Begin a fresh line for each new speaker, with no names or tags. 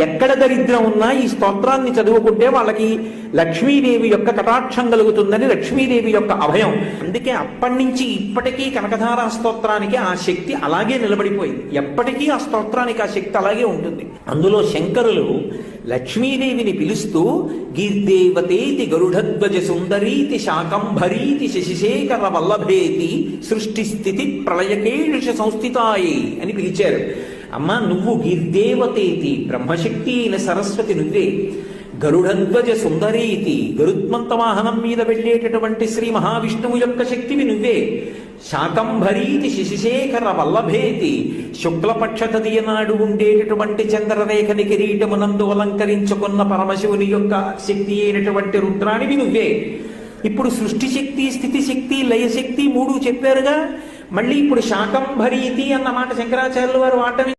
ఎక్కడ దరిద్రం ఉన్నా ఈ స్తోత్రాన్ని చదువుకుంటే వాళ్ళకి లక్ష్మీదేవి యొక్క కటాక్షం కలుగుతుందని లక్ష్మీదేవి యొక్క అభయం. అందుకే అప్పటి నుంచి ఇప్పటికీ కనకధారా స్తోత్రానికి ఆ శక్తి అలాగే నిలబడిపోయింది. ఎప్పటికీ ఆ స్తోత్రానికి ఆ శక్తి అలాగే ఉంటుంది. అందులో శంకరులు లక్ష్మీదేవిని పిలుస్తూ గీర్దేవతేతి గరుడధ్వజ సుందరీతి శాకంభరీతి శశిశేఖర వల్లభేతి సృష్టి స్థితి ప్రళయకేష సంస్థితాయి అని పిలిచారు. అమ్మ, నువ్వు గిర్దేవతేతి, బ్రహ్మశక్తి అయిన సరస్వతి నువ్వే. గరుడధ్వజ సుందరీతి, గరుత్మంత వాహనం మీద వెళ్ళేటటువంటి శ్రీ మహావిష్ణువు యొక్క శక్తివి నువ్వే. శాకంభరీతి శశిశేఖర వల్లభేతి, శుక్లపక్ష తదియ నాడు ఉండేటటువంటి చంద్రరేఖని కిరీటమునందు అలంకరించుకున్న పరమశివుని యొక్క శక్తి అయినటువంటి రుద్రానివి నువ్వే. ఇప్పుడు సృష్టి శక్తి, స్థితి శక్తి, లయశక్తి మూడు చెప్పారుగా. మళ్ళీ ఇప్పుడు శాకంభరీతి అన్న మాట శంకరాచార్యుల వారు వాడటం